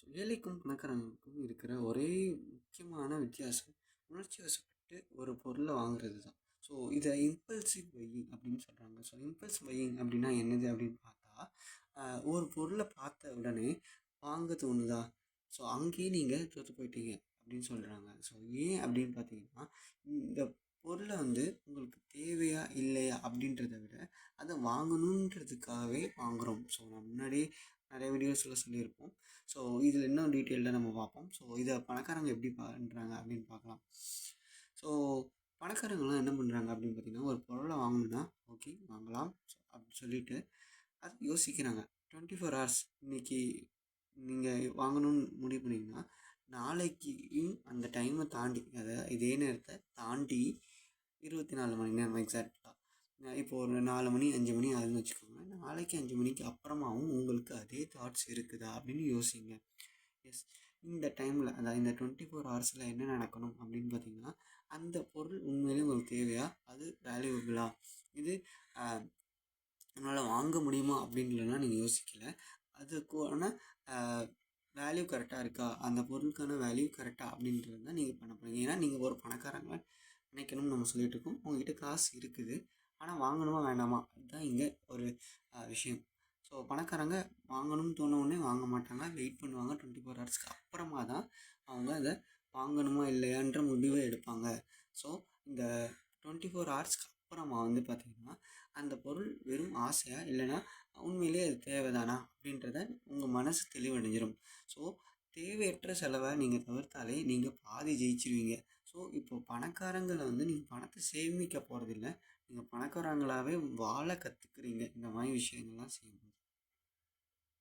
ஏழைக்கும் பணக்காரங்களுக்கும் இருக்கிற ஒரே முக்கியமான வித்தியாசம் உணர்ச்சி வசப்பட்டு ஒரு பொருளை வாங்குறது தான். ஸோ இதை இம்பல்சிவ் பையிங் அப்படின்னு சொல்கிறாங்க. ஸோ இம்பல்ஸ் பையிங் அப்படின்னா என்னது அப்படின்னு பார்த்தா, ஒரு பொருளை பார்த்த உடனே வாங்க தோணுதா, ஸோ அங்கேயே நீங்கள் தோற்று போயிட்டீங்க அப்படின்னு சொல்கிறாங்க. ஸோ ஏன் அப்படின்னு பார்த்தீங்கன்னா, இந்த பொருளை உங்களுக்கு தேவையா இல்லையா அப்படின்றத விட அதை வாங்கணுன்றதுக்காகவே வாங்குகிறோம். ஸோ நான் முன்னாடியே நிறைய வீடியோஸில் சொல்லியிருப்போம். ஸோ இதில் இன்னும் டீட்டெயில்டாக நம்ம பார்ப்போம். ஸோ இதை பணக்காரங்க எப்படி பண்ணுறாங்க அப்படின்னு பார்க்கலாம். ஸோ பணக்காரங்களாம் என்ன பண்ணுறாங்க அப்படின்னு பார்த்தீங்கன்னா, ஒரு பொருளை வாங்கணுன்னா ஓகே வாங்கலாம் ஸோ அப்படின்னு சொல்லிட்டு அது யோசிக்கிறாங்க. 24 ஹவர்ஸ் இன்றைக்கி நீங்கள் வாங்கணும்னு முடிவு பண்ணிங்கன்னா, நாளைக்கும் அந்த டைமை தாண்டி, அதாவது இதே நேரத்தை தாண்டி 24 மணி நேரம் எக்ஸாக்டாக இப்போ ஒரு 4 மணி 5 மணி ஆகுதுன்னு வச்சுக்கோங்க. நாளைக்கு 5 மணிக்கு அப்புறமாவும் உங்களுக்கு அதே தாட்ஸ் இருக்குதா அப்படின்னு யோசிங்க. எஸ், இந்த டைமில் அதாவது இந்த 24 ஹவர்ஸில் என்ன நடக்கணும் அப்படின்னு பார்த்தீங்கன்னா, அந்த பொருள் உண்மையிலே உங்களுக்கு தேவையா, அது வேல்யூபிளா, இது நம்மளால் வாங்க முடியுமா அப்படின்லாம் நீங்கள் யோசிக்கலை. அதுக்கான வேல்யூ கரெக்டாக இருக்கா, அந்த பொருளுக்கான வேல்யூ கரெக்டாக அப்படின்றது தான் நீங்கள் பண்ண போகிறீங்க. ஏன்னா நீங்கள் ஒரு பணக்காரங்களை நினைக்கணும்னு நம்ம சொல்லிட்டு இருக்கோம். உங்ககிட்ட காசு இருக்குது, ஆனால் வாங்கணுமா வேண்டாமா, அதுதான் இங்கே ஒரு விஷயம். ஸோ பணக்காரங்க வாங்கணும்னு தோணுன்னே வாங்க மாட்டாங்க, வெயிட் பண்ணுவாங்க. 24 ஹவர்ஸ்க்கு அப்புறமா தான் அவங்க அதை வாங்கணுமா இல்லையான்ற முடிவை எடுப்பாங்க. ஸோ இந்த 24 ஹவர்ஸ்க்கு அப்புறமா பார்த்திங்கன்னா, அந்த பொருள் வெறும் ஆசையா இல்லைன்னா உண்மையிலே அது தேவைதானா அப்படின்றத உங்கள் மனசு தெளிவடைஞ்சிடும். ஸோ தேவையற்ற செலவை நீங்கள் தவிர்த்தாலே நீங்கள் பாதி ஜெயிச்சிருவீங்க. ஸோ இப்போ பணக்காரங்களை நீங்கள் பணத்தை சேமிக்க போகிறதில்ல, நீங்கள் பணக்காரங்களாகவே வாழ கற்றுக்குறீங்க இந்த மாதிரி விஷயங்கள்லாம் செய்யும்போது.